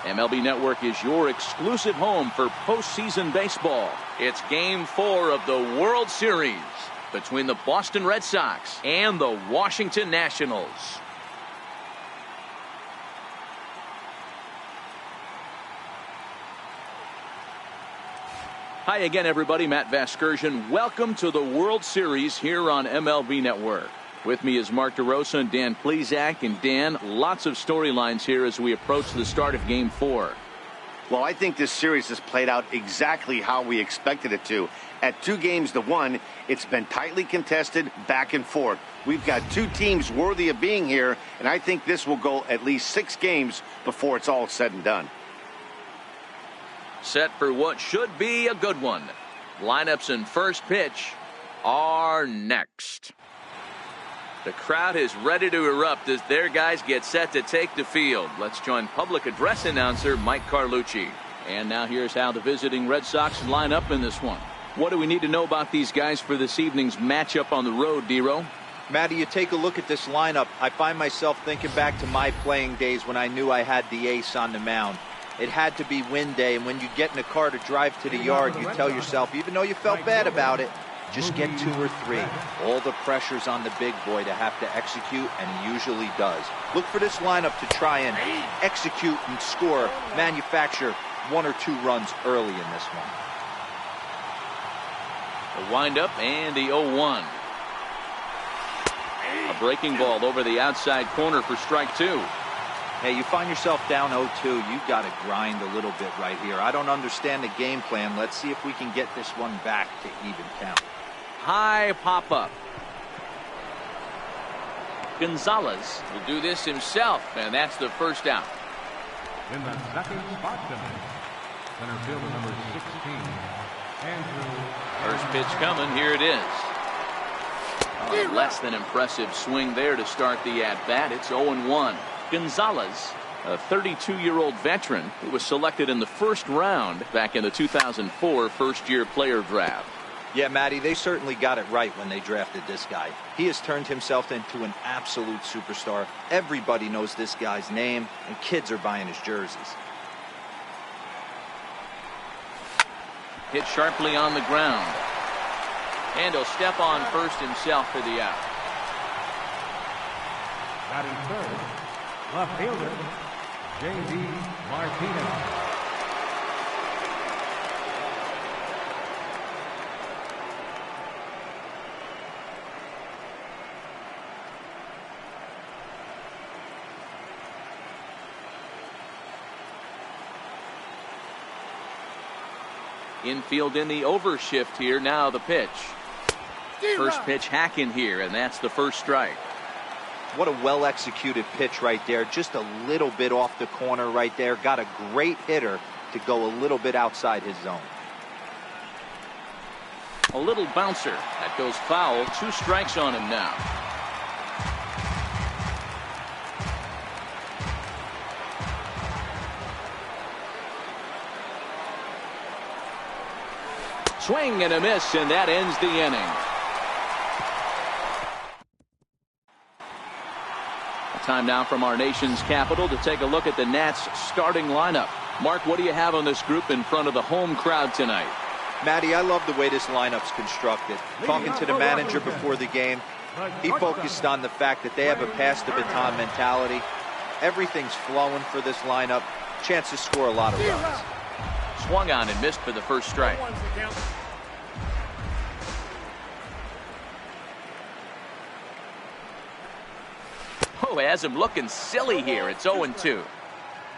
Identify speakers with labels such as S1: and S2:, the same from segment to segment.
S1: MLB Network is your exclusive home for postseason baseball. It's Game 4 of the World Series between the Boston Red Sox and the Washington Nationals. Hi again, everybody. Matt Vasgersian. Welcome to the World Series here on MLB Network. With me is Mark DeRosa and Dan Plesac. And Dan, lots of storylines here as we approach the start of Game 4.
S2: Well, I think this series has played out exactly how we expected it to. At 2-1, it's been tightly contested, back and forth. We've got two teams worthy of being here, and I think this will go at least 6 games before it's all said and done.
S1: Set for what should be a good one. Lineups and first pitch are next. The crowd is ready to erupt as their guys get set to take the field. Let's join public address announcer Mike Carlucci. And now here's how the visiting Red Sox line up in this one. What do we need to know about these guys for this evening's matchup on the road, Dero?
S3: Matty, you take a look at this lineup. I find myself thinking back to my playing days when I knew I had the ace on the mound. It had to be win day, and when you get in a car to drive to the yard, you tell yourself, even though you felt bad about it, just get 2 or 3. All the pressure's on the big boy to have to execute, and he usually does. Look for this lineup to try and execute and score, manufacture 1 or 2 runs early in this one.
S1: The windup and the 0-1. A breaking ball over the outside corner for strike 2.
S3: Hey, you find yourself down 0-2, you've got to grind a little bit right here. I don't understand the game plan. Let's see if we can get this one back to even count.
S1: High pop-up. Gonzalez will do this himself, and that's the first out.
S4: In the second spot tonight, center fielder number 16, Andrew.
S1: First pitch coming. Here it is. A less than impressive swing there to start the at-bat. It's 0-1. Gonzalez, a 32-year-old veteran who was selected in the first round back in the 2004 first-year player draft.
S3: Yeah, Matty, they certainly got it right when they drafted this guy. He has turned himself into an absolute superstar. Everybody knows this guy's name, and kids are buying his jerseys.
S1: Hit sharply on the ground. And he'll step on first himself for the out.
S4: Batting third, left fielder, J.D. Martinez.
S1: Infield in the overshift here. Now the pitch. First pitch hack in here, and that's the first strike.
S3: What a well-executed pitch right there. Just a little bit off the corner right there. Got a great hitter to go a little bit outside his zone.
S1: A little bouncer. That goes foul. 2 strikes on him now. Swing and a miss, and that ends the inning. Time now from our nation's capital to take a look at the Nats starting lineup. Mark, what do you have on this group in front of the home crowd tonight?
S3: Matty, I love the way this lineup's constructed. Talking to the manager before the game, he focused on the fact that they have a pass the baton mentality. Everything's flowing for this lineup. Chance to score a lot of runs.
S1: Swung on and missed for the first strike. Oh, has him looking silly here. It's 0-2.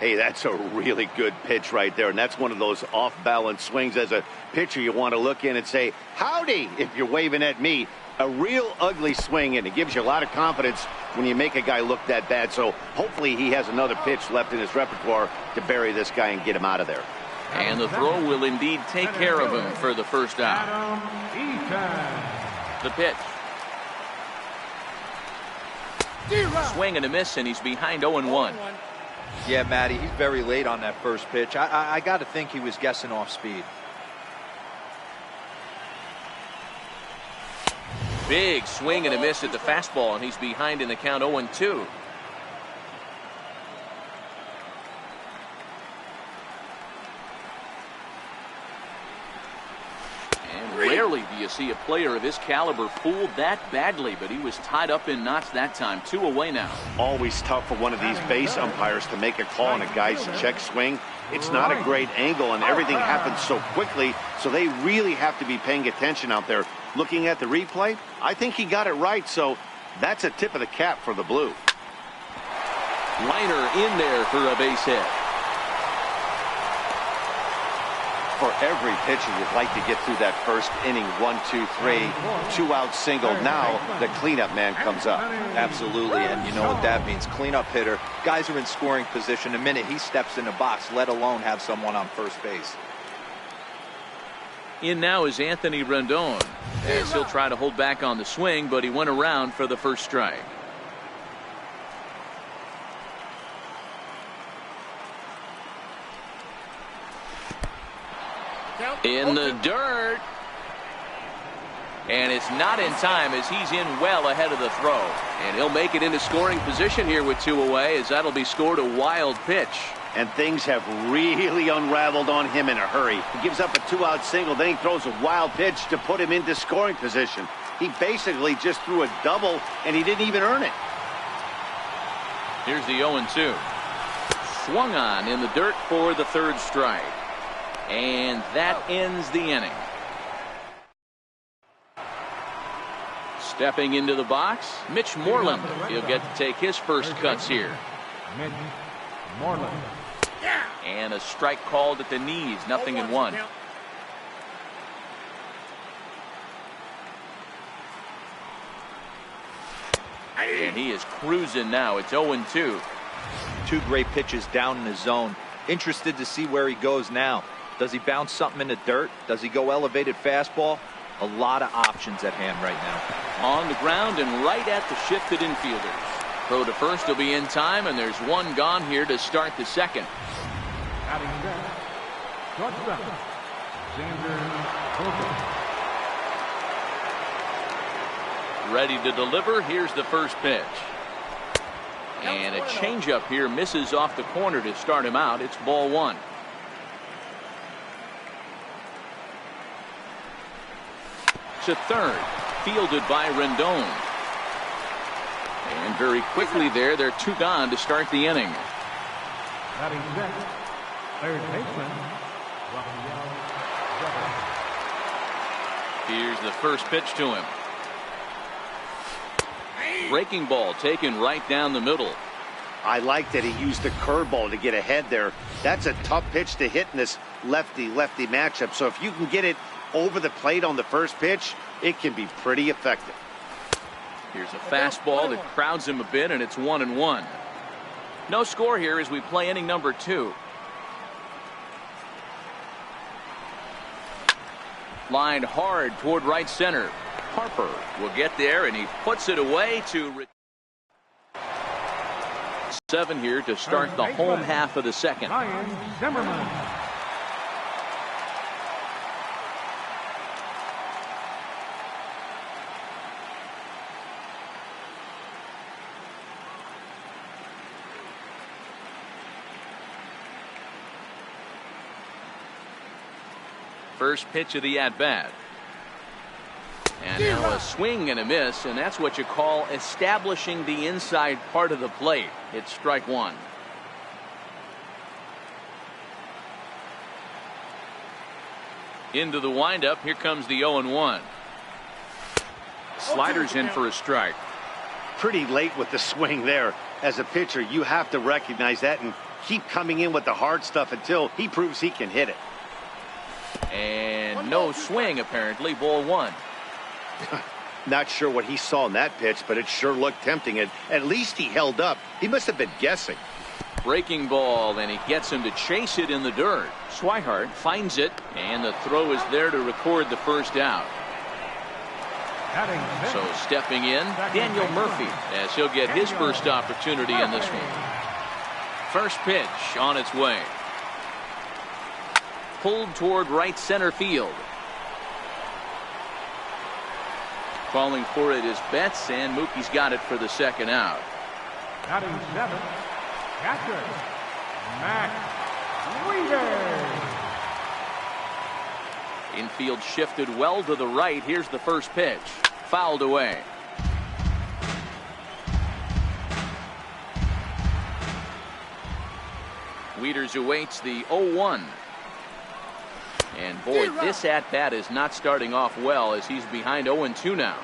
S2: Hey, that's a really good pitch right there, and that's one of those off-balance swings. As a pitcher, you want to look in and say, howdy, if you're waving at me. A real ugly swing, and it gives you a lot of confidence when you make a guy look that bad. So hopefully he has another pitch left in his repertoire to bury this guy and get him out of there.
S1: And the throw will indeed take care of him for the first out. The pitch. Swing and a miss, and he's behind 0-1.
S3: Yeah, Matty, he's very late on that first pitch. I got to think he was guessing off speed.
S1: Big swing and a miss at the fastball, and he's behind in the count 0-2. do you see a player of his caliber fooled that badly? But he was tied up in knots that time. 2 away now.
S2: Always tough for one of these base umpires to make a call on a guy's check swing. It's not a great angle, and everything happens so quickly, so they really have to be paying attention out there. Looking at the replay, I think he got it right, so that's a tip of the cap for the Blue.
S1: Liner in there for a base hit.
S2: For every pitcher, you'd like to get through that first inning. 1, 2, 3, 2-out single. Now the cleanup man comes up.
S3: Absolutely, and you know what that means. Cleanup hitter. Guys are in scoring position the minute he steps in the box, let alone have someone on first base.
S1: In now is Anthony Rendon, as he'll try to hold back on the swing, but he went around for the first strike. In the dirt. And it's not in time as he's in well ahead of the throw. And he'll make it into scoring position here with 2 away, as that'll be scored a wild pitch.
S2: And things have really unraveled on him in a hurry. He gives up a 2-out single, then he throws a wild pitch to put him into scoring position. He basically just threw a double, and he didn't even earn it.
S1: Here's the 0-2. Swung on in the dirt for the 3rd strike. And that ends the inning. Stepping into the box, Mitch Moreland. He'll get to take his first cuts here.
S4: Mitch Moreland.
S1: And a strike called at the knees, 0-1. And he is cruising now. It's 0-2.
S3: 2 great pitches down in the zone. Interested to see where he goes now. Does he bounce something in the dirt? Does he go elevated fastball? A lot of options at hand right now.
S1: On the ground and right at the shifted infielders. Throw to first will be in time, and there's 1 gone here to start the 2nd.
S4: Batting center, shortstop, Xander Bogaerts.
S1: Ready to deliver. Here's the first pitch. And a changeup here misses off the corner to start him out. It's ball 1. To third, fielded by Rendon. And very quickly there, they're 2 gone to start the inning.
S4: Batting second, third baseman, Rafael Devers.
S1: Here's the first pitch to him. Breaking ball taken right down the middle.
S2: I like that he used the curveball to get ahead there. That's a tough pitch to hit in this lefty-lefty matchup. So if you can get it over the plate on the first pitch, it can be pretty effective.
S1: Here's a fastball that crowds him a bit, and it's 1-1. No score here as we play inning number 2. Lined hard toward right center. Harper will get there, and he puts it away to 7 here to start the home half of the 2nd.
S4: Ryan Zimmerman.
S1: First pitch of the at-bat. And now a swing and a miss, and that's what you call establishing the inside part of the plate. It's strike 1. Into the windup. Here comes the 0-1. Sliders in for a strike.
S2: Pretty late with the swing there. As a pitcher, you have to recognize that and keep coming in with the hard stuff until he proves he can hit it.
S1: And no swing, apparently. Ball 1.
S2: Not sure what he saw in that pitch, but it sure looked tempting. And at least he held up. He must have been guessing.
S1: Breaking ball, and he gets him to chase it in the dirt. Swihart finds it, and the throw is there to record the first out. So stepping in, Daniel Murphy, as he'll get his first opportunity in this one. First pitch on its way. Pulled toward right center field. Calling for it is Betts, and Mookie's got it for the 2nd out.
S4: Batting 7, catcher, Max Weaver.
S1: Infield shifted well to the right. Here's the first pitch. Fouled away. Wieters awaits the 0-1. And boy, this at-bat is not starting off well as he's behind 0-2 now.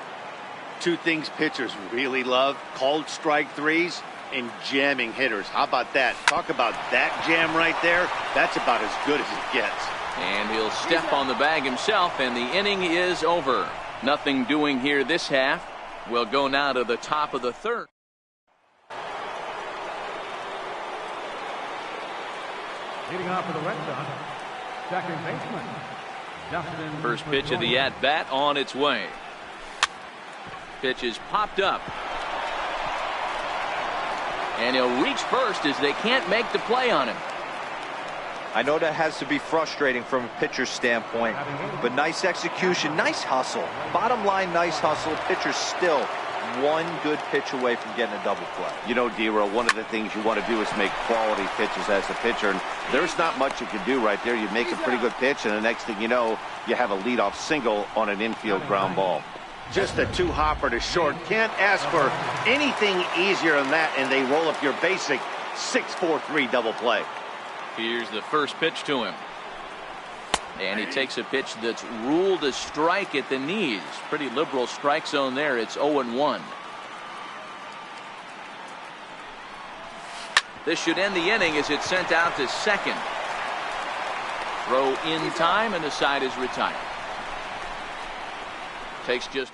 S2: Two things pitchers really love: called strike threes and jamming hitters. How about that? Talk about that jam right there. That's about as good as it gets.
S1: And he'll step on the bag himself, and the inning is over. Nothing doing here this half. We'll go now to the top of the third.
S4: Leading off for the Red Sox, second baseman, Justin.
S1: First pitch of the at-bat on its way. Pitch is popped up. And he'll reach first as they can't make the play on him.
S3: I know that has to be frustrating from a pitcher's standpoint, but nice execution, nice hustle. Bottom line, nice hustle. Pitcher's still one good pitch away from getting a double play.
S2: You know, D-Roll, one of the things you want to do is make quality pitches as a pitcher, and there's not much you can do right there. You make a pretty good pitch, and the next thing you know, you have a leadoff single on an infield ground ball. Just a two-hopper to short. Can't ask for anything easier than that, and they roll up your basic 6-4-3 double play.
S1: Here's the first pitch to him. And he takes a pitch that's ruled a strike at the knees. Pretty liberal strike zone there. It's 0-1. This should end the inning as it's sent out to second. Throw in time, and the side is retired. Takes just.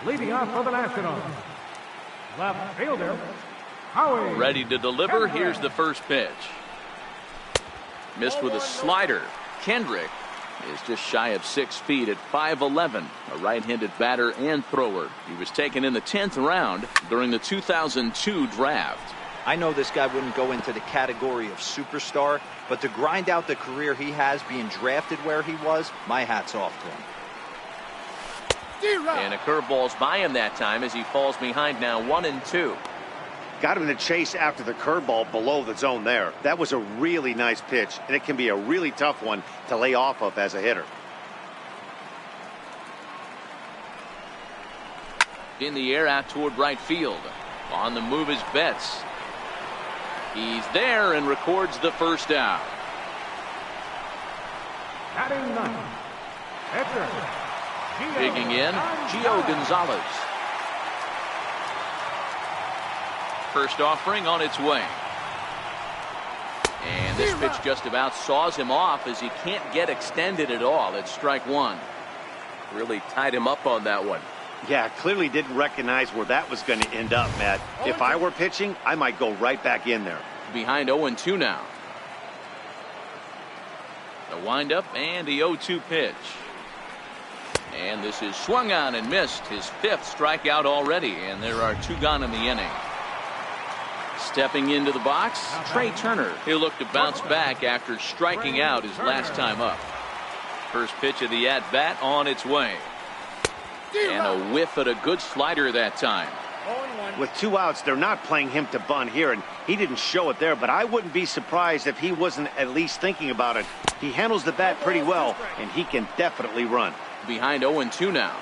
S4: Leading off for the Nationals, left fielder, Howie.
S1: Ready to deliver. Here's the first pitch. Missed with a slider. Kendrick is just shy of 6 feet at 5'11", a right-handed batter and thrower. He was taken in the 10th round during the 2002 draft.
S3: I know this guy wouldn't go into the category of superstar, but to grind out the career he has being drafted where he was, my hat's off to him.
S1: And a curveball's by him that time as he falls behind now 1-2.
S2: Got him to chase after the curveball below the zone there. That was a really nice pitch, and it can be a really tough one to lay off of as a hitter.
S1: In the air out toward right field. On the move is Betts. He's there and records the first out.
S4: Batting ninth, pitcher.
S1: Digging in, Gio Gonzalez. First offering on its way. And this pitch just about saws him off as he can't get extended at all. It's strike one. Really tied him up on that one.
S2: Yeah, clearly didn't recognize where that was going to end up, Matt. If I were pitching, I might go right back in there.
S1: Behind 0-2 now. The windup and the 0-2 pitch. And this is swung on and missed. His 5th strikeout already, and there are 2 gone in the inning. Stepping into the box, Trey Turner. He'll look to bounce back after striking out his last time up. First pitch of the at-bat on its way. And a whiff at a good slider that time.
S2: With 2 outs, they're not playing him to bunt here, and he didn't show it there, but I wouldn't be surprised if he wasn't at least thinking about it. He handles the bat pretty well, and he can definitely run.
S1: Behind 0-2 now.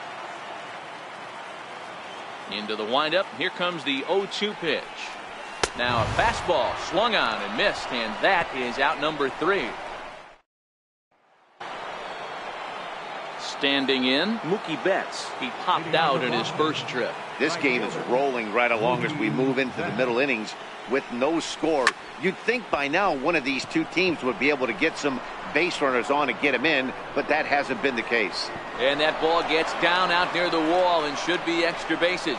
S1: Into the windup. Here comes the 0-2 pitch. Now a fastball swung on and missed, and that is out number 3. Standing in, Mookie Betts. He popped out in his first trip.
S2: This game is rolling right along as we move into the middle innings with no score. You'd think by now one of these two teams would be able to get some base runners on and get them in, but that hasn't been the case.
S1: And that ball gets down out near the wall and should be extra bases.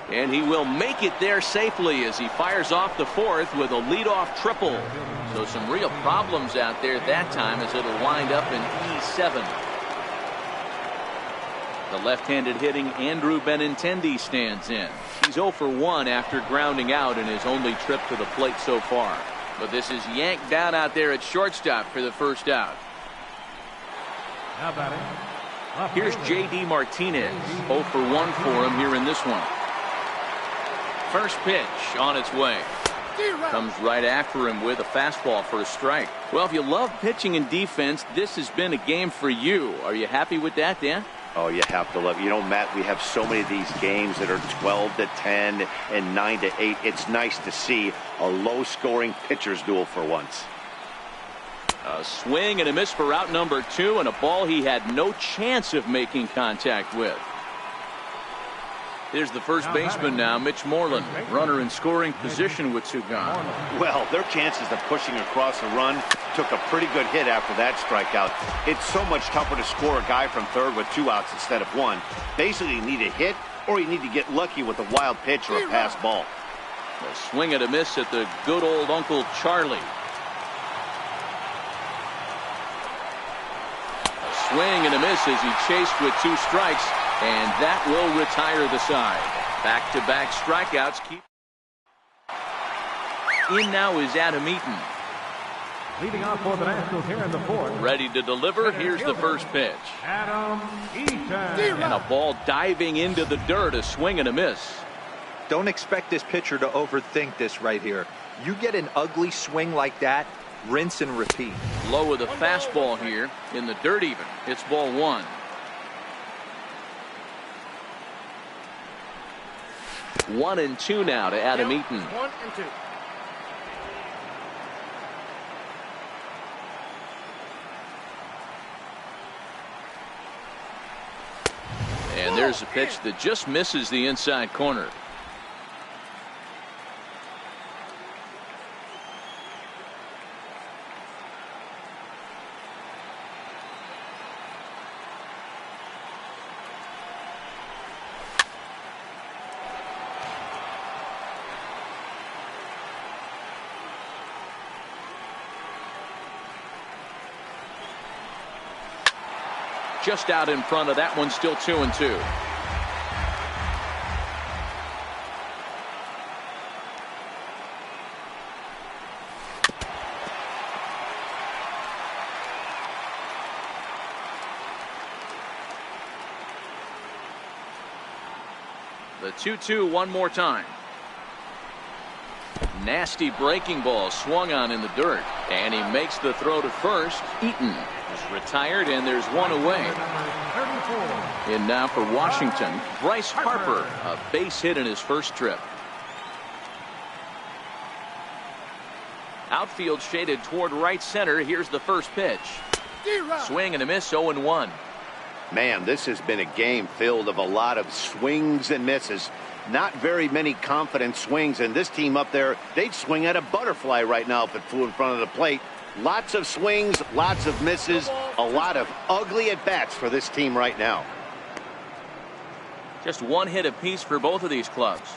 S1: And he will make it there safely as he fires off the 4th with a leadoff triple. So some real problems out there that time as it'll wind up in E7. The left-handed hitting Andrew Benintendi stands in. He's 0 for 1 after grounding out in his only trip to the plate so far. But this is yanked down out there at shortstop for the first out.
S4: Now batting.
S1: Here's J.D. Martinez. 0 for 1 for him here in this one. First pitch on its way. Comes right after him with a fastball for a strike. Well, if you love pitching and defense, this has been a game for you. Are you happy with that, Dan?
S2: Oh, you have to love it. You know, Matt, we have so many of these games that are 12-10 and 9-8. It's nice to see a low-scoring pitcher's duel for once.
S1: A swing and a miss for out number 2, and a ball he had no chance of making contact with. Here's the first baseman now, Mitch Moreland. Runner in scoring position with 2 gone.
S2: Well, their chances of pushing across a run took a pretty good hit after that strikeout. It's so much tougher to score a guy from third with 2 outs instead of 1. Basically, you need a hit or you need to get lucky with a wild pitch or a pass ball.
S1: A swing and a miss at the good old Uncle Charlie. A swing and a miss as he chased with 2 strikes. And that will retire the side. Back-to-back strikeouts. In now is Adam Eaton.
S4: Leading off for the Nationals here in the 4th.
S1: Ready to deliver. Here's the first pitch.
S4: Adam Eaton.
S1: And a ball diving into the dirt. A swing and a miss.
S3: Don't expect this pitcher to overthink this right here. You get an ugly swing like that, rinse and repeat.
S1: Low with a fastball here. In the dirt even. It's ball 1. 1-2 now to Adam Eaton.
S5: 1-2.
S1: And there's a pitch that just misses the inside corner. Just out in front of that one, still 2-2. The 2-2 one more time. Nasty breaking ball swung on in the dirt, and he makes the throw to first. Eaton is retired, and there's one away. And now for Washington, Bryce Harper, a base hit in his first trip. Outfield shaded toward right center. Here's the first pitch. Swing and a miss, 0-1.
S2: Man, this has been a game filled of a lot of swings and misses. Not very many confident swings, and this team up there, they'd swing at a butterfly right now if it flew in front of the plate. Lots of swings, lots of misses, a lot of ugly at-bats for this team right now.
S1: Just 1 hit apiece for both of these clubs.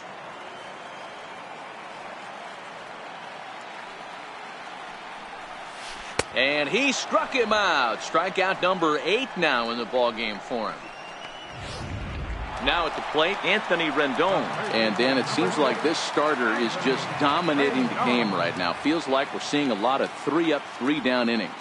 S1: And he struck him out. Strikeout number 8 now in the ballgame for him. Now at the plate, Anthony Rendon. And Dan, it seems like this starter is just dominating the game right now. Feels like we're seeing a lot of 3-up, 3-down innings.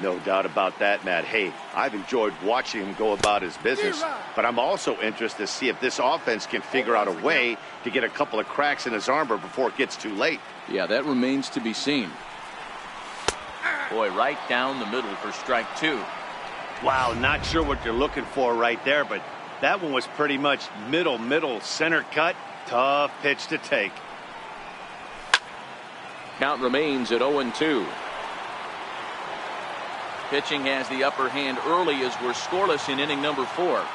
S2: No doubt about that, Matt. Hey, I've enjoyed watching him go about his business, but I'm also interested to see if this offense can figure out a way to get a couple of cracks in his armor before it gets too late.
S1: Yeah, that remains to be seen. Boy, right down the middle for strike 2.
S2: Wow, not sure what you're looking for right there, but that one was pretty much middle, center cut. Tough pitch to take.
S1: Count remains at 0-2. Pitching has the upper hand early as we're scoreless in inning number 4.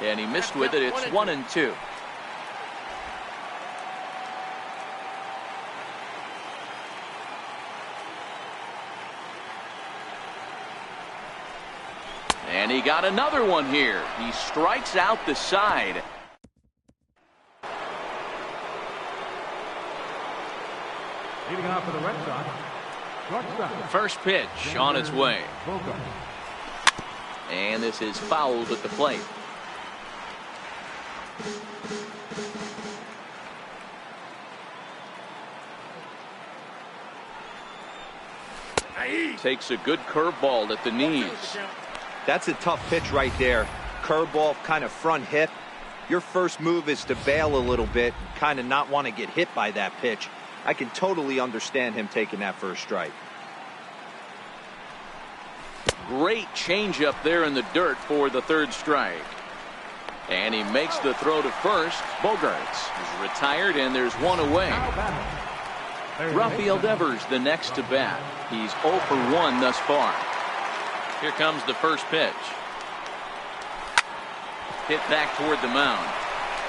S1: And he missed with it. It's 1-2. And he got another one here. He strikes out the side.
S4: Leading off for the Red Sox, shortstop.
S1: First pitch on its way. And this is fouled at the plate. Takes a good curveball at the knees.
S3: That's a tough pitch right there. Curveball, kind of front hip. Your first move is to bail a little bit, kind of not want to get hit by that pitch. I can totally understand him taking that first strike.
S1: Great changeup there in the dirt for the third strike. And he makes the throw to first. Bogarts is retired, and there's one away. Rafael Devers the next to bat. He's 0 for 1 thus far. Here comes the first pitch. Hit back toward the mound.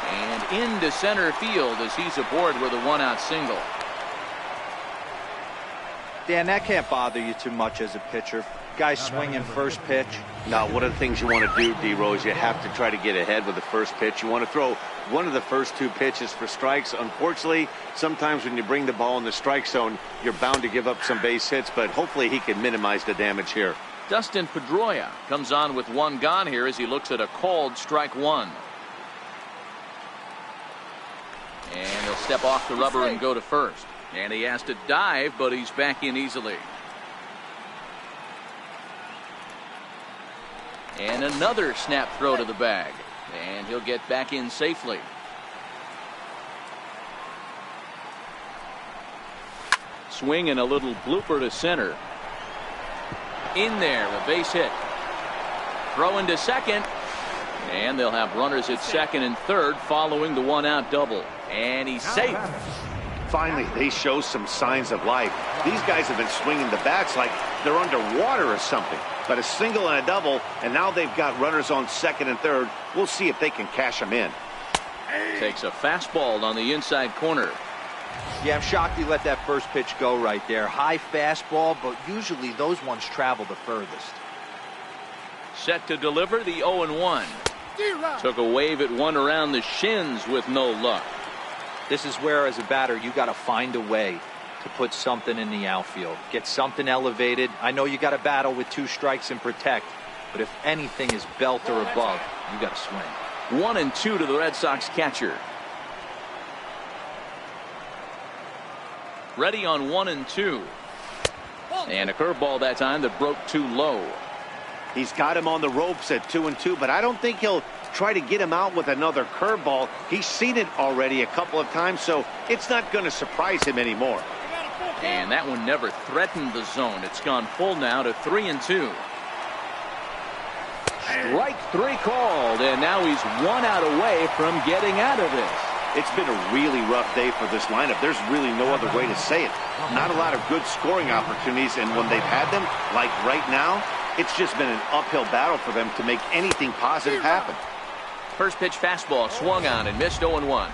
S1: And into center field as he's aboard with a 1-out single.
S3: Dan, that can't bother you too much as a pitcher. Guys swinging first pitch.
S2: Now, one of the things you want to do, D-Rose, you have to try to get ahead with the first pitch. You want to throw one of the first 2 pitches for strikes. Unfortunately, sometimes when you bring the ball in the strike zone, you're bound to give up some base hits, but hopefully he can minimize the damage here.
S1: Dustin Pedroia comes on with 1 gone here as he looks at a called strike 1. And he'll step off the rubber and go to first. And he has to dive, but he's back in easily. And another snap throw to the bag. And he'll get back in safely. Swing and a little blooper to center. In there, a base hit. Throw into second. And they'll have runners at second and third following the 1-out double. And he's safe.
S2: Finally, they show some signs of life. These guys have been swinging the bats like they're underwater or something. But a single and a double, and now they've got runners on second and third. We'll see if they can cash them in.
S1: Takes a fastball on the inside corner.
S3: Yeah, I'm shocked he let that first pitch go right there. High fastball, but usually those ones travel the furthest.
S1: Set to deliver the 0-1. Took a wave at one around the shins with no luck.
S3: This is where, as a batter, you got to find a way to put something in the outfield. Get something elevated. I know you got to battle with 2 strikes and protect, but if anything is belt or above, you got to swing.
S1: 1-2 to the Red Sox catcher. Ready on 1-2. And a curveball that time that broke too low.
S2: He's got him on the ropes at 2-2, but I don't think he'll try to get him out with another curveball. He's seen it already a couple of times, so it's not going to surprise him anymore.
S1: And that one never threatened the zone. It's gone full now to 3-2. Strike 3 called, and now he's 1 out away from getting out of this.
S2: It's been a really rough day for this lineup. There's really no other way to say it. Not a lot of good scoring opportunities, and when they've had them, like right now, it's just been an uphill battle for them to make anything positive happen.
S1: First pitch fastball swung on and missed 0-1.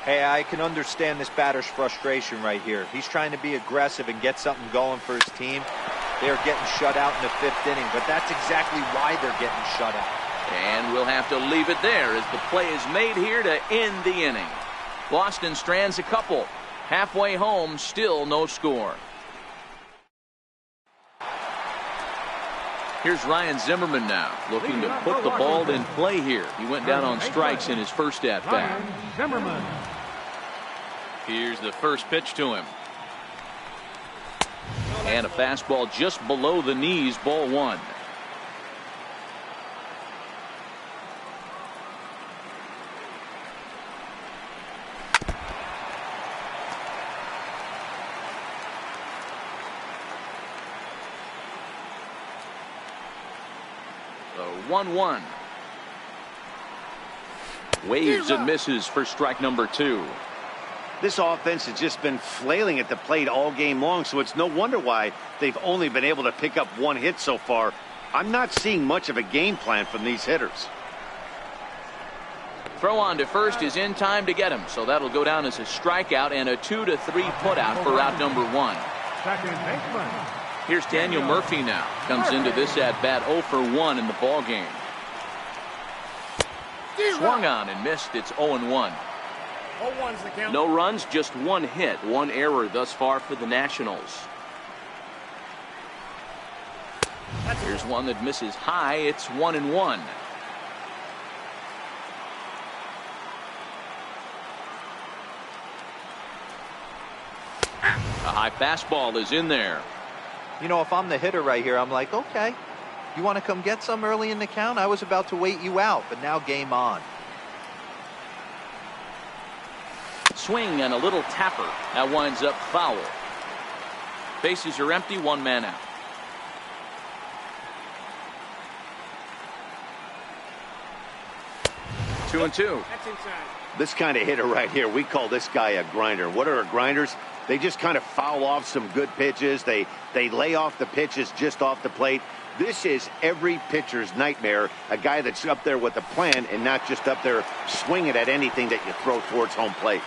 S3: Hey, I can understand this batter's frustration right here. He's trying to be aggressive and get something going for his team. They're getting shut out in the 5th inning, but that's exactly why they're getting shut out.
S1: And we'll have to leave it there as the play is made here to end the inning. Boston strands a couple. Halfway home, still no score. Here's Ryan Zimmerman now, looking to put the ball in play here. He went down on strikes in his first at-bat.
S4: Zimmerman.
S1: Here's the first pitch to him. And a fastball just below the knees, ball 1. The 1-1. Waves and misses for strike number 2.
S2: This offense has just been flailing at the plate all game long, so it's no wonder why they've only been able to pick up 1 hit so far. I'm not seeing much of a game plan from these hitters.
S1: Throw on to first is in time to get him, so that'll go down as a strikeout and a 2-3 putout for out number 1.
S4: Second baseman.
S1: Here's Daniel Murphy now. Comes into this at-bat 0 for 1 in the ball game. Swung on and missed. It's 0-1. No runs, just 1 hit, 1 error thus far for the Nationals. Here's one that misses high. It's 1-1. A high fastball is in there.
S3: You know, if I'm the hitter right here, I'm like, okay, you want to come get some early in the count? I was about to wait you out, but now game on.
S1: swing and a little tapper. That winds up foul. Bases are empty, one man out. Two and two.
S5: That's inside.
S2: This kind of hitter right here, we call this guy a grinder. What are grinders? They just kind of foul off some good pitches. They lay off the pitches just off the plate. This is every pitcher's nightmare, a guy that's up there with a plan and not just up there swinging at anything that you throw towards home plate.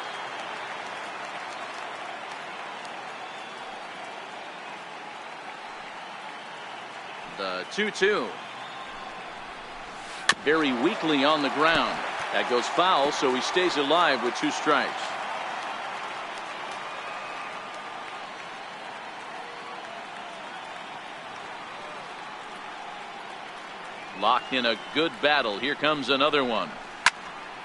S1: The 2-2. Very weakly on the ground. That goes foul, so he stays alive with 2 strikes. Locked in a good battle. Here comes another one.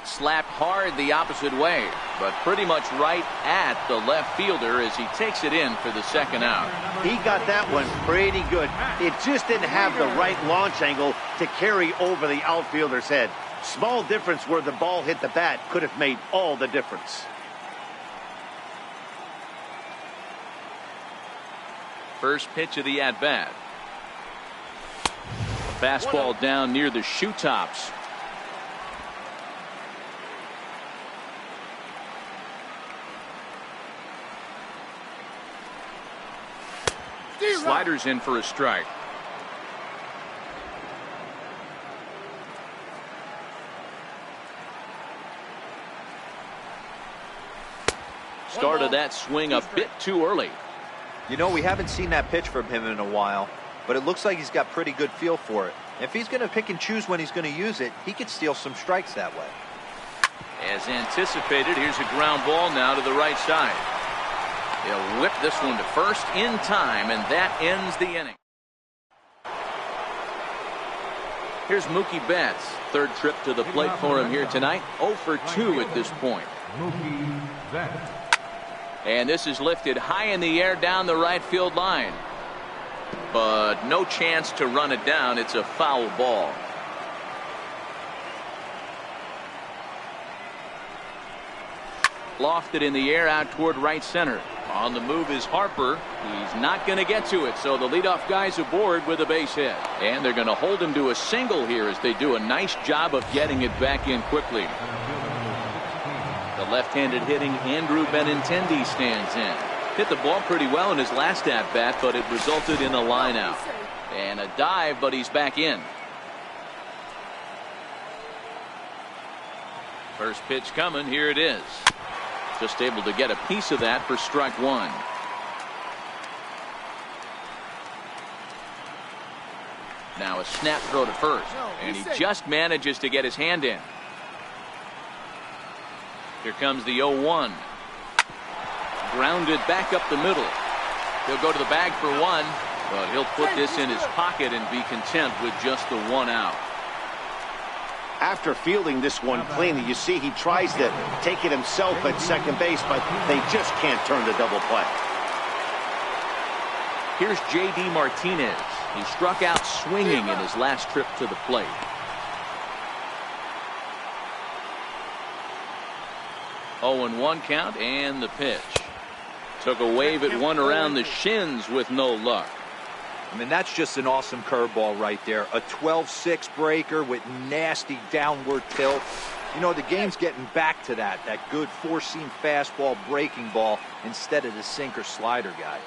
S1: Slapped hard the opposite way, but pretty much right at the left fielder as he takes it in for the second out.
S2: He got that one pretty good. It just didn't have the right launch angle to carry over the outfielder's head. Small difference where the ball hit the bat could have made all the difference.
S1: First pitch of the at-bat. Fastball down near the shoe tops. Sliders in for a strike. Started that swing a bit too early.
S3: You know, we haven't seen that pitch from him in a while, but it looks like he's got pretty good feel for it. If he's going to pick and choose when he's going to use it, he could steal some strikes that way.
S1: As anticipated, here's a ground ball now to the right side. He'll whip this one to first in time, and that ends the inning. Here's Mookie Betts. Third trip to the plate for him here tonight. 0 for 2 at this point.
S4: Mookie Betts.
S1: And this is lifted high in the air down the right field line. But no chance to run it down. It's a foul ball. Lofted in the air out toward right center. On the move is Harper. He's not going to get to it, so the leadoff guy's aboard with a base hit. And they're going to hold him to a single here as they do a nice job of getting it back in quickly. The left-handed hitting Andrew Benintendi stands in. Hit the ball pretty well in his last at-bat, but it resulted in a line out. And a dive, but he's back in. First pitch coming. Here it is. Just able to get a piece of that for strike one. Now a snap throw to first, and he just manages to get his hand in. Here comes the 0-1. Grounded back up the middle. He'll go to the bag for one, but he'll put this in his pocket and be content with just the one out.
S2: After fielding this one cleanly, you see he tries to take it himself at second base, but they just can't turn the double play.
S1: Here's J.D. Martinez. He struck out swinging in his last trip to the plate. Oh, and 1 count, and the pitch. Took a wave at one around the shins with no luck.
S3: I mean, that's just an awesome curveball right there. A 12-6 breaker with nasty downward tilt. You know, the game's getting back to that good four-seam fastball breaking ball instead of the sinker slider guy.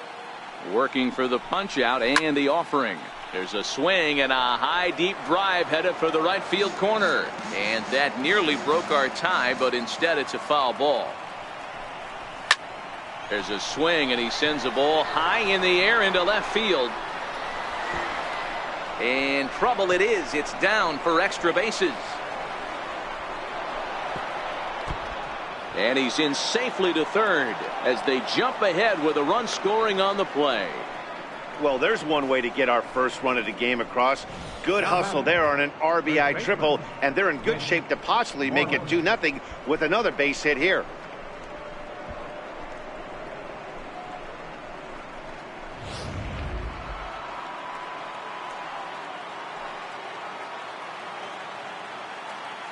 S1: Working for the punch out and the offering. There's a swing and a high deep drive headed for the right field corner. And that nearly broke our tie, but instead it's a foul ball. There's a swing and he sends a ball high in the air into left field. And trouble it is. It's down for extra bases. And he's in safely to third as they jump ahead with a run scoring on the play.
S2: Well, there's one way to get our first run of the game across. Good hustle there on an RBI triple, and they're in good shape to possibly make it 2-0 with another base hit here.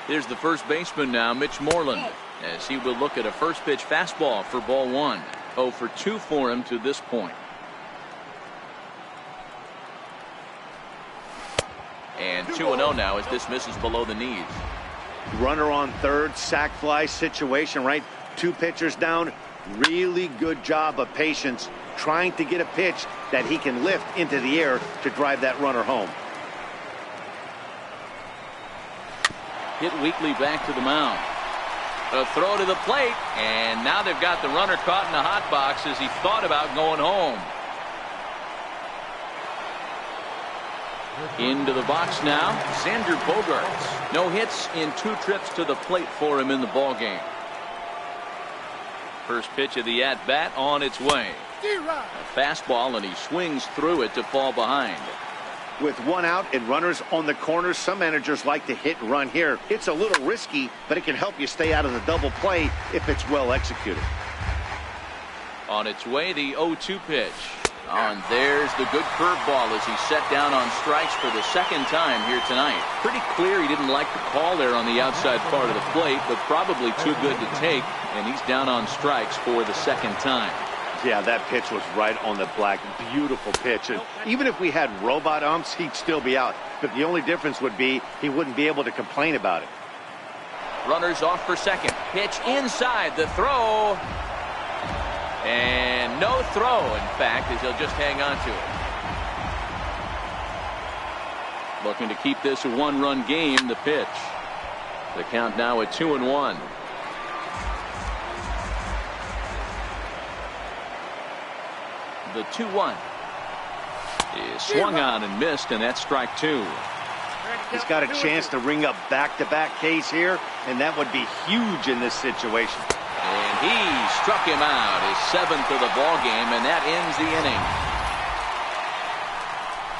S1: Here's the first baseman now, Mitch Moreland, as he will look at a first pitch fastball for ball one. 0 for 2 for him to this point. And 2-0 now as this misses below the knees.
S2: Runner on third, sac fly situation, right? 2 pitchers down. Really good job of patience, trying to get a pitch that he can lift into the air to drive that runner home.
S1: Hit weakly back to the mound. A throw to the plate, and now they've got the runner caught in the hot box as he thought about going home. Into the box now, Xander Bogaerts. No hits in 2 trips to the plate for him in the ballgame. First pitch of the at-bat on its way. A fastball, and he swings through it to fall behind.
S2: With 1 out and runners on the corners, some managers like to hit and run here. It's a little risky, but it can help you stay out of the double play if it's well executed.
S1: On its way, the 0-2 pitch. And there's the good curveball as he set down on strikes for the second time here tonight. Pretty clear he didn't like the call there on the outside part of the plate, but probably too good to take, and he's down on strikes for the second time.
S2: Yeah, that pitch was right on the black. Beautiful pitch. And even if we had robot umps, he'd still be out. But the only difference would be he wouldn't be able to complain about it.
S1: Runners off for second. Pitch inside. The throw. And no throw, in fact, as he'll just hang on to it. Looking to keep this a 1-run game, the pitch. The count now at 2-1. The 2-1 is swung on and missed, and that's strike 2.
S2: He's got a chance to ring up back-to-back Ks here, and that would be huge in this situation.
S1: And he struck him out, his 7th of the ball game, and that ends the inning.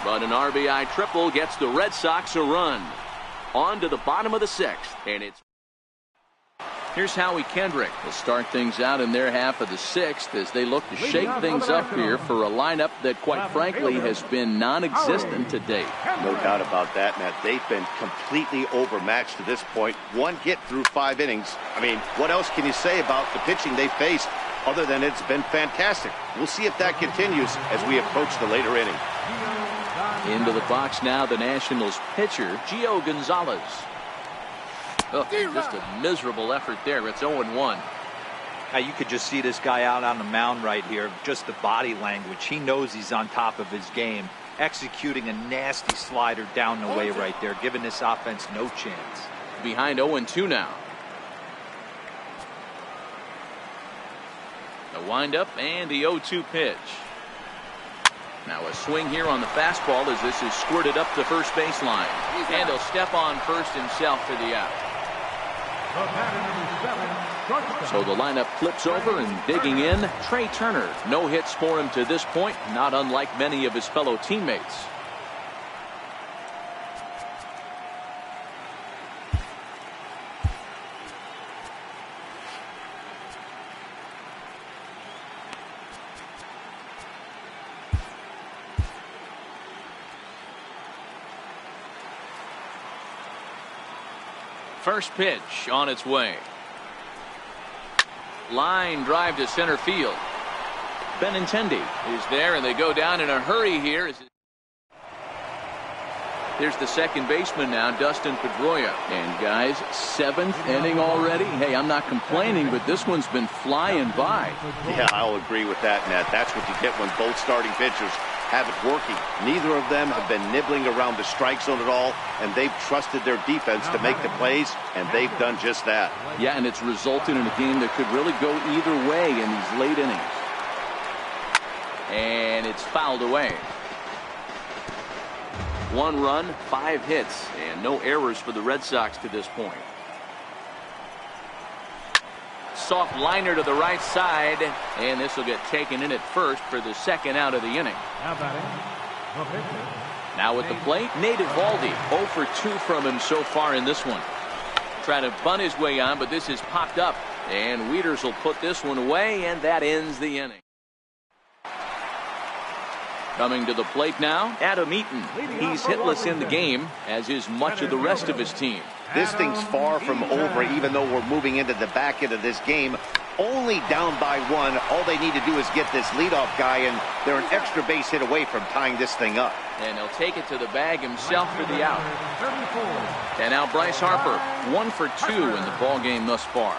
S1: But an RBI triple gets the Red Sox a run. On to the bottom of the 6th, and it's here's Howie Kendrick will start things out in their half of the 6th as they look to shake things up here for a lineup that, quite frankly, has been non-existent to date.
S2: No doubt about that, Matt. They've been completely overmatched to this point. 1 hit through 5 innings. I mean, what else can you say about the pitching they faced other than it's been fantastic? We'll see if that continues as we approach the later inning.
S1: Into the box now, the Nationals pitcher, Gio Gonzalez. Oh, just a miserable effort there. It's 0-1.
S3: Now you could just see this guy out on the mound right here. Just the body language. He knows he's on top of his game. Executing a nasty slider down the way right there, giving this offense no chance.
S1: Behind 0-2 now. The windup and the 0-2 pitch. Now a swing here on the fastball as this is squirted up the first baseline. And he'll step on first himself for the out. So the lineup flips over, and digging in, Trey Turner. No hits for him to this point, not unlike many of his fellow teammates. First pitch on its way. Line drive to center field. Benintendi is there, and they go down in a hurry here. Here's the second baseman now, Dustin Pedroia. And guys, 7th inning already. Hey, I'm not complaining, but this one's been flying by.
S2: Yeah, I'll agree with that, Matt. That's what you get when both starting pitchers have it working. Neither of them have been nibbling around the strike zone at all, and they've trusted their defense to make the plays, and they've done just that.
S1: Yeah, and it's resulted in a game that could really go either way in these late innings. And it's fouled away. 1 run, 5 hits, and no errors for the Red Sox to this point. Soft liner to the right side, and this will get taken in at first for the second out of the inning. Now at the plate, Nate Eovaldi. 0 for 2 from him so far in this one. Trying to bunt his way on, but this has popped up, and Wieters will put this one away, and that ends the inning. Coming to the plate now, Adam Eaton. He's hitless in the game, as is much of the rest of his team.
S2: This thing's far from over, even though we're moving into the back end of this game. Only down by one. All they need to do is get this leadoff guy, and they're an extra base hit away from tying this thing up.
S1: And he'll take it to the bag himself for the out. And now Bryce Harper, 1 for 2 in the ball game thus far.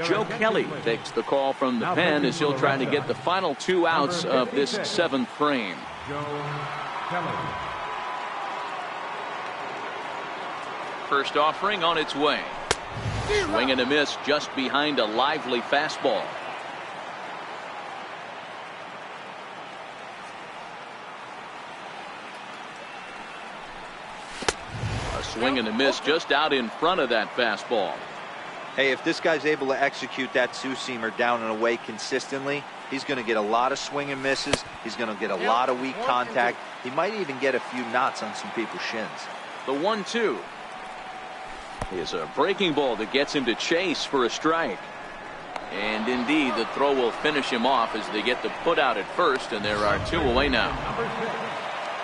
S1: Joe Kelly takes the call from the pen as he'll try to get the final 2 outs of this 7th frame.
S4: Joe Kelly.
S1: First offering on its way. Swing and a miss just behind a lively fastball. A swing and a miss just out in front of that fastball.
S3: Hey, if this guy's able to execute that two-seamer down and away consistently, he's going to get a lot of swing and misses. He's going to get a lot of weak contact. He might even get a few knots on some people's shins.
S1: The 1-2 is a breaking ball that gets him to chase for a strike. And indeed, the throw will finish him off as they get the put out at first, and there are 2 away now.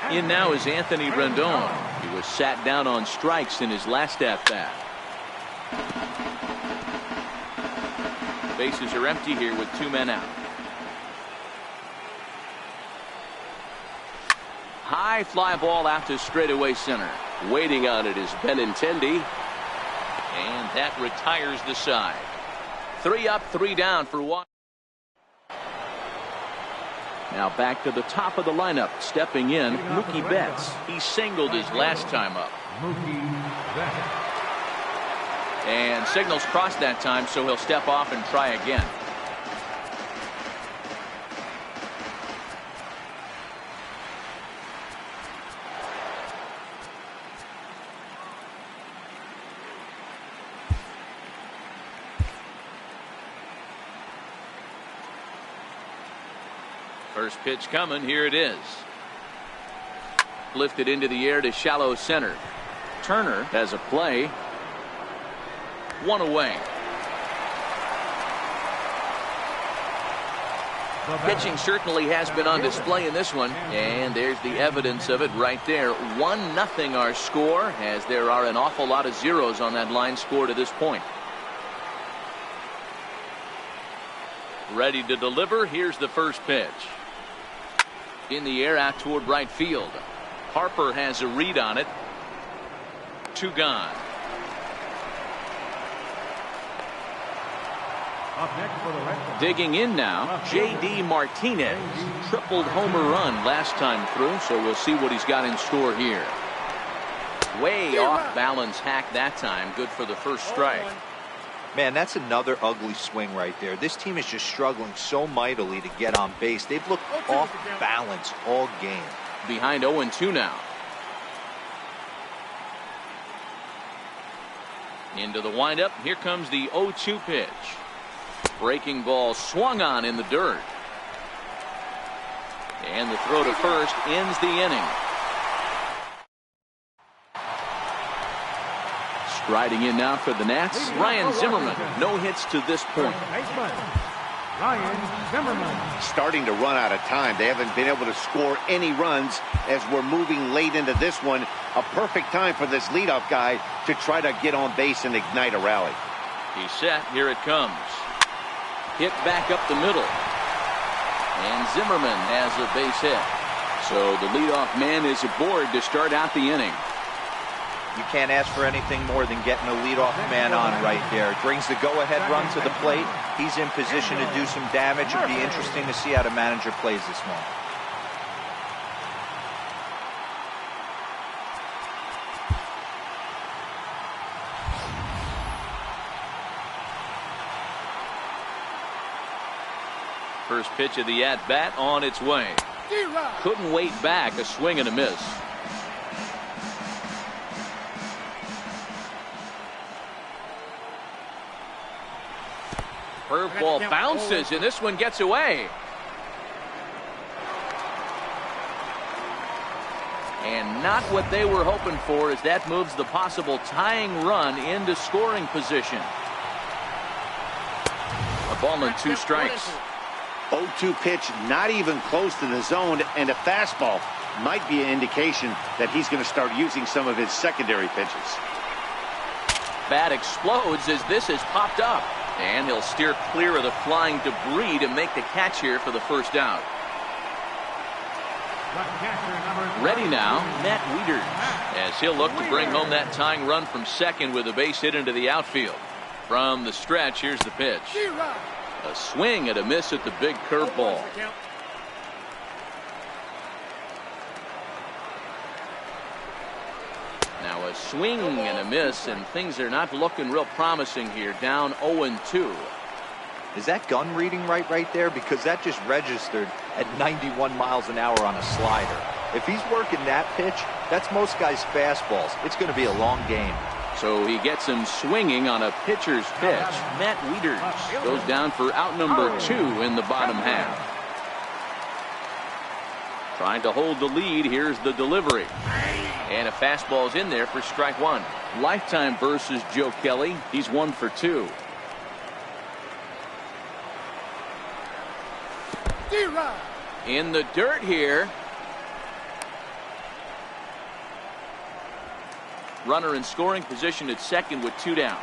S1: In now is Anthony Rendon. He was sat down on strikes in his last at-bat. Bases are empty here with 2 men out. High fly ball out to straightaway center. Waiting on it is Benintendi. And that retires the side. 3 up, 3 down for Juan. Now back to the top of the lineup. Stepping in, Mookie Betts. He singled his last time up.
S4: Mookie Betts.
S1: And signals crossed that time, so he'll step off and try again. First pitch coming. Here it is. Lifted into the air to shallow center. Turner has a play. 1 away. Pitching certainly has been on display in this one, and there's the evidence of it right there. 1-0 our score, as there are an awful lot of zeros on that line score to this point. Ready to deliver. Here's the first pitch. In the air out toward right field. Harper has a read on it. 2 gone.
S4: Up next for the Red Sox.
S1: Digging in now, J.D. Martinez. Tripled homer run last time through, so we'll see what he's got in store here. Way off balance hack that time. Good for the first strike.
S3: Man, that's another ugly swing right there. This team is just struggling so mightily to get on base. They've looked off balance all game.
S1: Behind 0-2 now. Into the windup. Here comes the 0-2 pitch. Breaking ball swung on in the dirt. And the throw to first ends the inning. Striding in now for the Nats, Ryan Zimmerman. No hits to this point.
S4: Ryan Zimmerman.
S2: Starting to run out of time. They haven't been able to score any runs as we're moving late into this one. A perfect time for this leadoff guy to try to get on base and ignite a rally.
S1: He's set. Here it comes. Hit back up the middle. And Zimmerman has a base hit. So the leadoff man is aboard to start out the inning.
S3: You can't ask for anything more than getting a leadoff man on right there. Brings the go-ahead run to the plate. He's in position to do some damage. It'll be interesting to see how the manager plays this one.
S1: First pitch of the at-bat on its way. Couldn't wait back. A swing and a miss. Curveball bounces, and this one gets away. And not what they were hoping for, as that moves the possible tying run into scoring position. A ball and 2 strikes.
S2: 0-2 pitch, not even close to the zone, and a fastball might be an indication that he's going to start using some of his secondary pitches.
S1: Bat explodes as this has popped up. And he'll steer clear of the flying debris to make the catch here for the first out. Ready now, Matt Wieters, as he'll look to bring home that tying run from second with a base hit into the outfield. From the stretch, here's the pitch. A swing and a miss at the big curveball. Now a swing and a miss, and things are not looking real promising here. Down 0-2.
S3: Is that gun reading right there? Because that just registered at 91 miles an hour on a slider. If he's working that pitch, that's most guys' fastballs. It's going to be a long game.
S1: So he gets him swinging on a pitcher's pitch. Matt Wieters goes down for out number 2 in the bottom half. Trying to hold the lead. Here's the delivery. And a fastball's in there for strike 1. Lifetime versus Joe Kelly. He's 1 for 2. In the dirt here. Runner in scoring position at second with 2 down.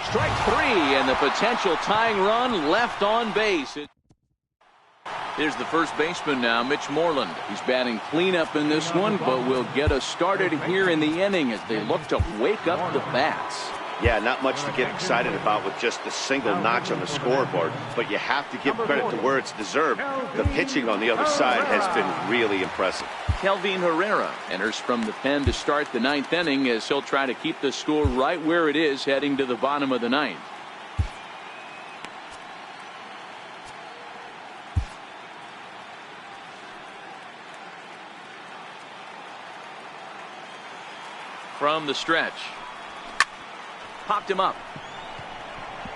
S1: Strike 3, and the potential tying run left on base. Here's the first baseman now, Mitch Moreland. He's batting cleanup in this one, but will get us started here in the inning as they look to wake up the bats.
S2: Yeah, not much to get excited about with just a single notch on the scoreboard, but you have to give credit to where it's deserved. The pitching on the other side has been really impressive.
S1: Kelvin enters from the pen to start the 9th inning, as he'll try to keep the score right where it is heading to the bottom of the 9th. From the stretch. Popped him up.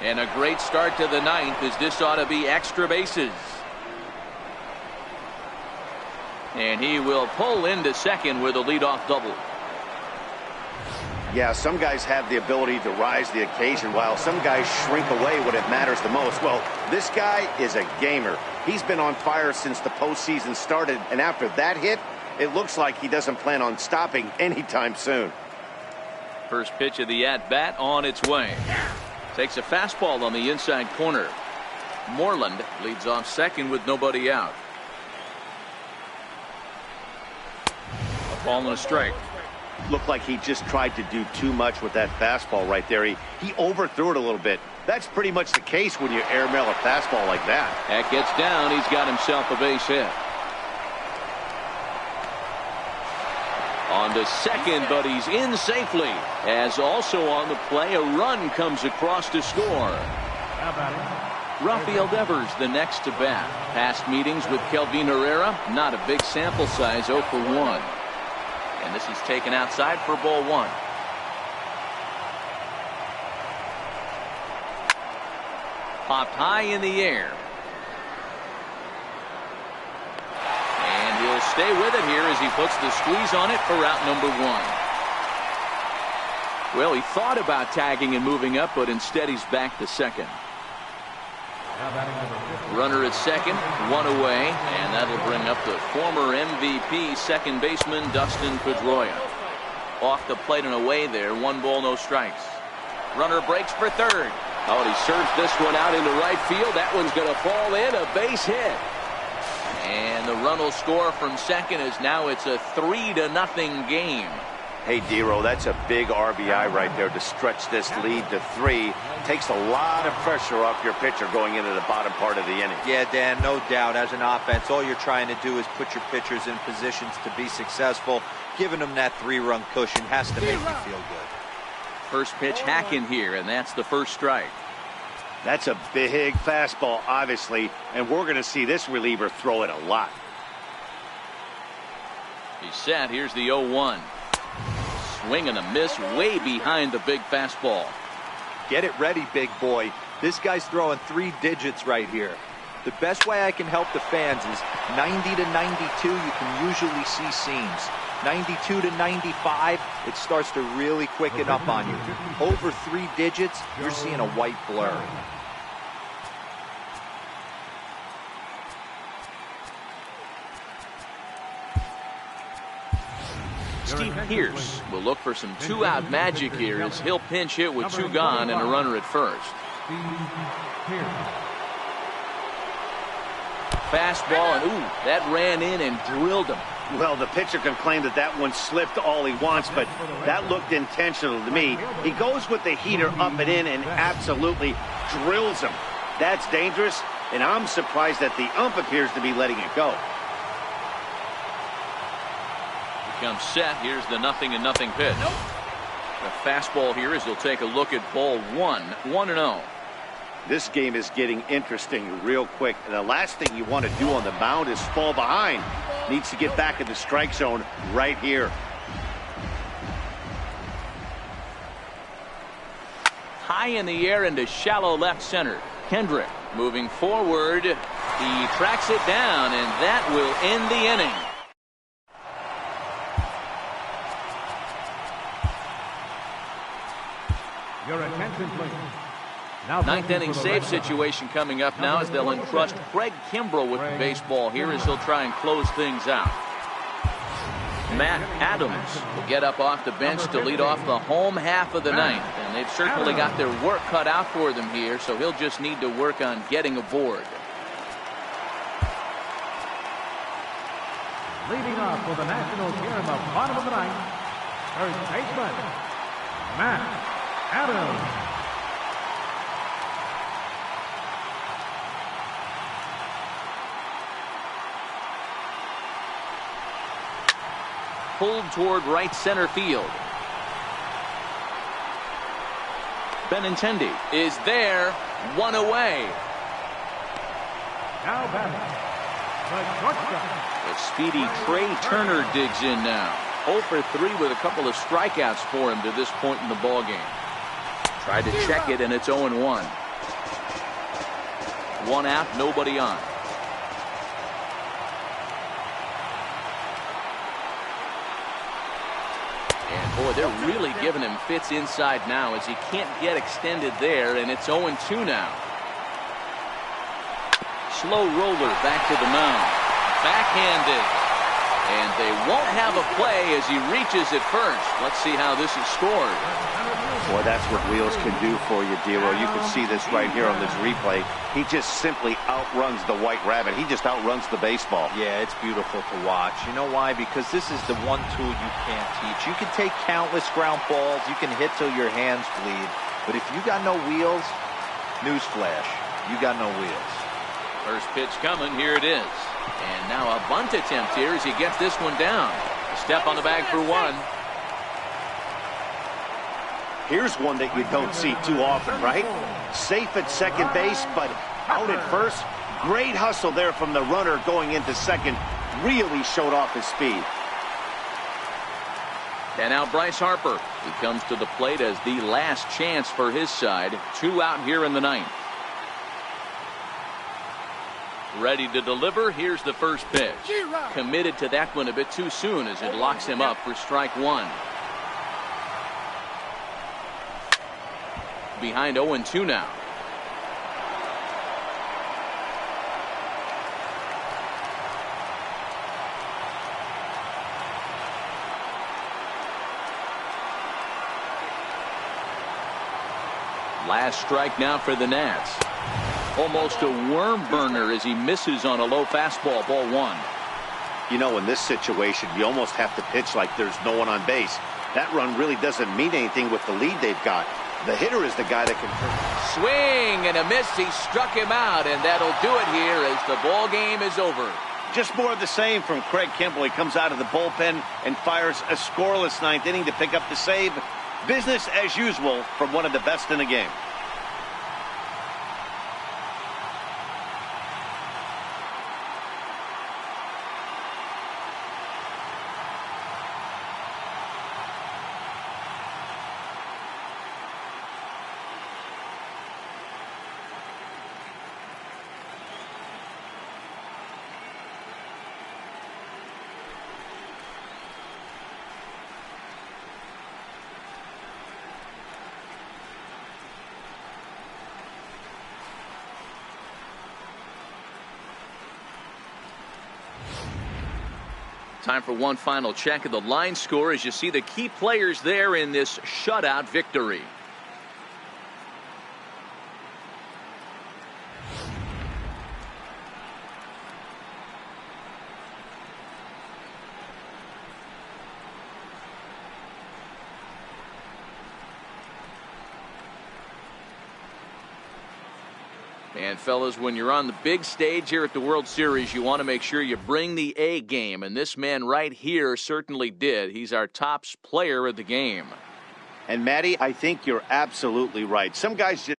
S1: And a great start to the 9th, as this ought to be extra bases. And he will pull into second with a leadoff double.
S2: Yeah, some guys have the ability to rise the occasion, while some guys shrink away when it matters the most. Well, this guy is a gamer. He's been on fire since the postseason started, and after that hit, it looks like he doesn't plan on stopping anytime soon.
S1: First pitch of the at-bat on its way. Takes a fastball on the inside corner. Moreland leads off second with nobody out. A ball and a strike.
S2: Looked like he just tried to do too much with that fastball right there. He overthrew it a little bit. That's pretty much the case when you airmail a fastball like that.
S1: That gets down. He's got himself a base hit. On to second, but he's in safely. As also on the play, a run comes across to score. Rafael Devers the next to bat. Past meetings with Kelvin Herrera, not a big sample size, 0 for 1. And this is taken outside for ball 1. Popped high in the air. And he'll stay with it here as he puts the squeeze on it for out number 1. Well, he thought about tagging and moving up, but instead he's back to second. Runner at second, 1 away, and that'll bring up the former MVP second baseman Dustin Pedroia. Off the plate and away there, 1 ball, no strikes. Runner breaks for third. Oh, and he serves this one out into right field. That one's going to fall in, a base hit. And the run will score from second, as now it's a 3-0 game.
S2: Hey, D-Row, that's a big RBI right there to stretch this lead to 3. Takes a lot of pressure off your pitcher going into the bottom part of the inning.
S3: Yeah, Dan, no doubt. As an offense, all you're trying to do is put your pitchers in positions to be successful. Giving them that 3-run cushion has to make you feel good.
S1: First pitch hacking here, and that's the first strike.
S2: That's a big fastball, obviously, and we're going to see this reliever throw it a lot.
S1: He's set. Here's the 0-1. Swing and a miss way behind the big fastball.
S3: Get it ready, big boy. This guy's throwing 3 digits right here. The best way I can help the fans is 90 to 92, you can usually see seams. 92 to 95, it starts to really quicken up on you. Over 3 digits, you're seeing a white blur.
S1: Steve Pierce will look for some 2-out magic here as he'll pinch hit with 2 gone and a runner at first. Fastball, and ooh, that ran in and drilled him.
S2: Well, the pitcher can claim that that one slipped all he wants, but that looked intentional to me. He goes with the heater up and in and absolutely drills him. That's dangerous, and I'm surprised that the ump appears to be letting it go.
S1: Comes set. Here's the 0-0 pitch. The fastball here as he'll take a look at ball 1. 1-0.
S2: This game is getting interesting real quick. And the last thing you want to do on the mound is fall behind. Needs to get back in the strike zone right here.
S1: High in the air into shallow left center. Kendrick moving forward. He tracks it down, and that will end the inning.
S4: Your attention, please.
S1: Ninth inning save situation coming up now as they'll entrust Craig Kimbrell with the baseball here as he'll try and close things out. Matt Adams will get up off the bench to lead off the home half of the ninth, and they've certainly got their work cut out for them here, so he'll just need to work on getting aboard.
S4: Leading off for the Nationals here in the bottom of the ninth, first baseman, Matt Adams.
S1: Pulled toward right center field. Benintendi is there, 1 away.
S4: Now batting, the shortstop.
S1: The speedy Trey Turner digs in now. 0 for 3 with a couple of strikeouts for him to this point in the ballgame. Tried to check it, and it's 0-1. 1 out, nobody on. And boy, they're really giving him fits inside now as he can't get extended there, and it's 0-2 now. Slow roller back to the mound. Backhanded. And they won't have a play as he reaches at first. Let's see how this is scored.
S2: Boy, that's what wheels can do for you, Dero. You can see this right here on this replay. He just simply outruns the White Rabbit. He just outruns the baseball.
S3: Yeah, it's beautiful to watch. You know why? Because this is the one tool you can't teach. You can take countless ground balls. You can hit till your hands bleed. But if you got no wheels, newsflash, you got no wheels.
S1: First pitch coming. Here it is. And now a bunt attempt here as he gets this one down. A step on the bag for 1.
S2: Here's one that you don't see too often, right? Safe at second base, but out at first. Great hustle there from the runner going into second. Really showed off his speed.
S1: And now Bryce Harper. He comes to the plate as the last chance for his side. 2 out here in the ninth. Ready to deliver. Here's the first pitch. Committed to that one a bit too soon as it locks him up for strike 1. Behind 0-2 now. Last strike now for the Nats. Almost a worm burner as he misses on a low fastball, ball 1.
S2: You know, in this situation, you almost have to pitch like there's no one on base. That run really doesn't mean anything with the lead they've got. The hitter is the guy that can
S1: swing and a miss. He struck him out, and that'll do it here as the ball game is over.
S2: Just more of the same from Craig Kimbrell. He comes out of the bullpen and fires a scoreless ninth inning to pick up the save. Business as usual from one of the best in the game.
S1: Time for one final check of the line score as you see the key players there in this shutout victory. And fellas, when you're on the big stage here at the World Series, you want to make sure you bring the A game. And this man right here certainly did. He's our top player of the game.
S2: And Matty, I think you're absolutely right. Some guys just